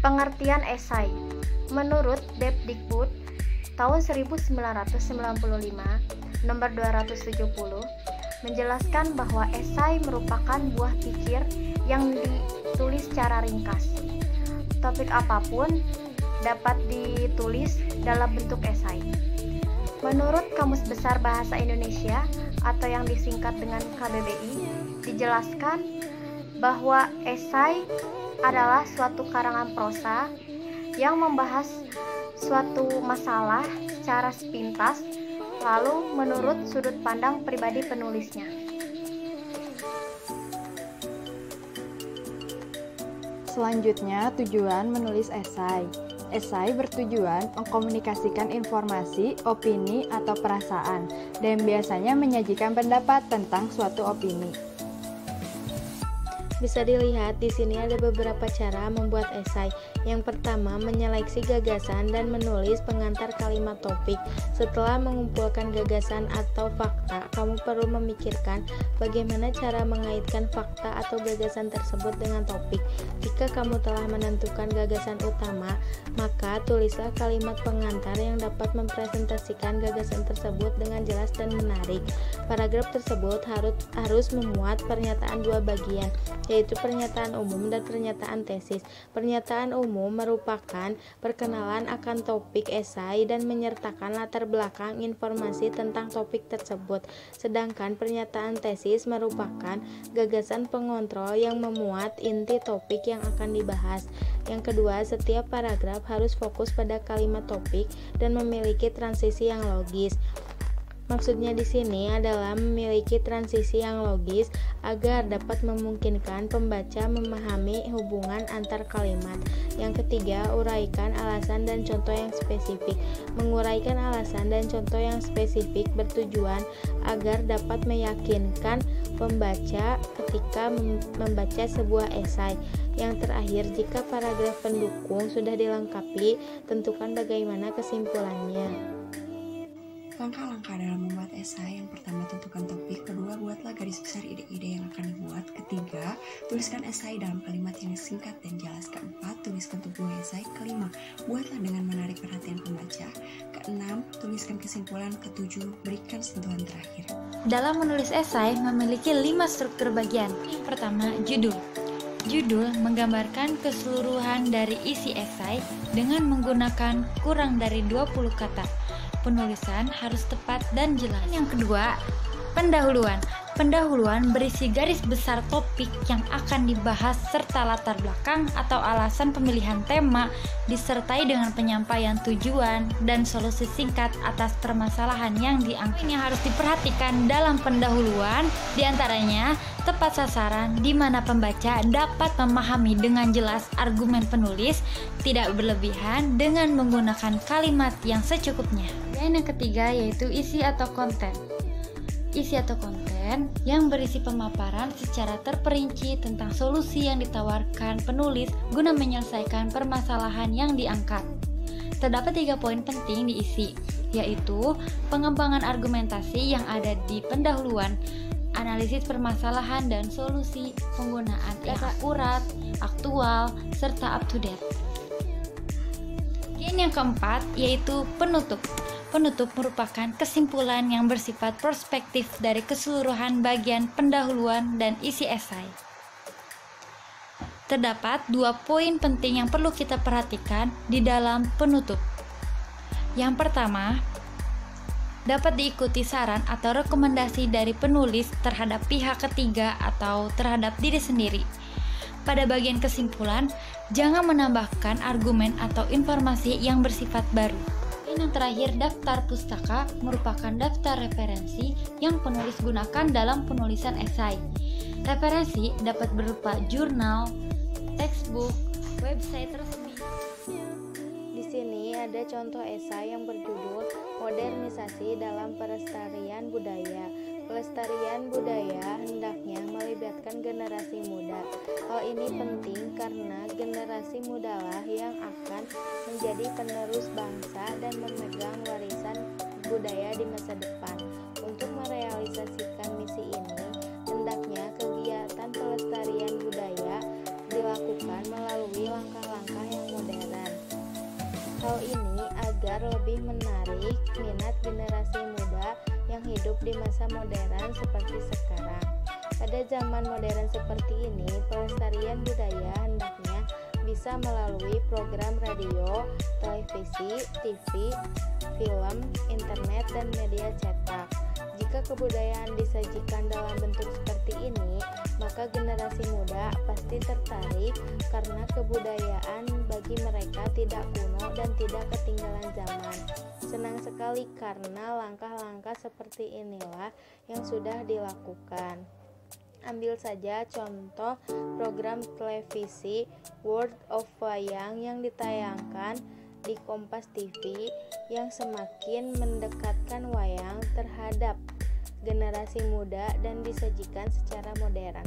Pengertian esai. Menurut Depdikbud tahun 1995 nomor 270 menjelaskan bahwa esai merupakan buah pikir yang ditulis secara ringkas. Topik apapun dapat ditulis dalam bentuk esai. Menurut Kamus Besar Bahasa Indonesia atau yang disingkat dengan KBBI, dijelaskan bahwa esai adalah suatu karangan prosa yang membahas suatu masalah secara sepintas, lalu menurut sudut pandang pribadi penulisnya. Selanjutnya, tujuan menulis esai. Esai bertujuan mengkomunikasikan informasi, opini, atau perasaan, dan biasanya menyajikan pendapat tentang suatu opini. Bisa dilihat di sini ada beberapa cara membuat esai. Yang pertama, menyeleksi gagasan dan menulis pengantar kalimat topik. Setelah mengumpulkan gagasan atau fakta, kamu perlu memikirkan bagaimana cara mengaitkan fakta atau gagasan tersebut dengan topik. Jika kamu telah menentukan gagasan utama, maka tulislah kalimat pengantar yang dapat mempresentasikan gagasan tersebut dengan jelas dan menarik. Paragraf tersebut harus memuat pernyataan dua bagian, yaitu pernyataan umum dan pernyataan tesis. Pernyataan umum merupakan perkenalan akan topik esai dan menyertakan latar belakang informasi tentang topik tersebut. Sedangkan pernyataan tesis merupakan gagasan pengontrol yang memuat inti topik yang akan dibahas. Yang kedua, setiap paragraf harus fokus pada kalimat topik dan memiliki transisi yang logis. Maksudnya di sini adalah memiliki transisi yang logis agar dapat memungkinkan pembaca memahami hubungan antar kalimat. Yang ketiga, uraikan alasan dan contoh yang spesifik. Menguraikan alasan dan contoh yang spesifik bertujuan agar dapat meyakinkan pembaca ketika membaca sebuah esai. Yang terakhir, jika paragraf pendukung sudah dilengkapi, tentukan bagaimana kesimpulannya. Langkah-langkah dalam membuat esai: yang pertama, tentukan topik. Kedua, buatlah garis besar ide-ide yang akan dibuat. Ketiga, tuliskan esai dalam kalimat yang singkat dan jelas. Keempat, tuliskan tubuh esai. Kelima, buatlah dengan menarik perhatian pembaca. Keenam, tuliskan kesimpulan. Ketujuh, berikan sentuhan terakhir. Dalam menulis esai memiliki 5 struktur bagian. Yang pertama, judul. Judul menggambarkan keseluruhan dari isi esai dengan menggunakan kurang dari 20 kata. Penulisan harus tepat dan jelas. Yang kedua, pendahuluan. Pendahuluan berisi garis besar topik yang akan dibahas serta latar belakang atau alasan pemilihan tema, disertai dengan penyampaian tujuan dan solusi singkat atas permasalahan yang diangkat. Yang harus diperhatikan dalam pendahuluan diantaranya tepat sasaran, di mana pembaca dapat memahami dengan jelas argumen penulis, tidak berlebihan dengan menggunakan kalimat yang secukupnya. Dan yang ketiga yaitu isi atau konten. Isi atau konten yang berisi pemaparan secara terperinci tentang solusi yang ditawarkan penulis guna menyelesaikan permasalahan yang diangkat. Terdapat 3 poin penting di isi, yaitu pengembangan argumentasi yang ada di pendahuluan, analisis permasalahan dan solusi, penggunaan yang akurat, aktual, serta up to date. Bagian yang keempat yaitu penutup. Penutup merupakan kesimpulan yang bersifat prospektif dari keseluruhan bagian pendahuluan dan isi esai. Terdapat 2 poin penting yang perlu kita perhatikan di dalam penutup. Yang pertama, dapat diikuti saran atau rekomendasi dari penulis terhadap pihak ketiga atau terhadap diri sendiri. Pada bagian kesimpulan, jangan menambahkan argumen atau informasi yang bersifat baru. Yang terakhir, daftar pustaka merupakan daftar referensi yang penulis gunakan dalam penulisan esai. Referensi dapat berupa jurnal, textbook, website resmi. Di sini ada contoh esai yang berjudul Modernisasi dalam Pelestarian Budaya. Pelestarian budaya hendaknya melibatkan generasi muda. Hal ini penting karena generasi mudalah yang akan menjadi penerus bangsa dan memegang warisan budaya di masa depan. Untuk merealisasikan misi ini, hendaknya kegiatan pelestarian budaya dilakukan melalui langkah-langkah yang agar lebih menarik minat generasi muda yang hidup di masa modern seperti sekarang. Pada zaman modern seperti ini, pelestarian budaya hendaknya bisa melalui program radio, televisi, TV, film, internet, dan media cetak. Jika kebudayaan disajikan dalam bentuk seperti ini, maka generasi muda pasti tertarik karena kebudayaan bagi mereka tidak kuno dan tidak ketinggalan zaman. Senang sekali karena langkah-langkah seperti inilah yang sudah dilakukan. Ambil saja contoh program televisi World of Wayang yang ditayangkan di Kompas TV yang semakin mendekatkan wayang terhadap generasi muda dan disajikan secara modern.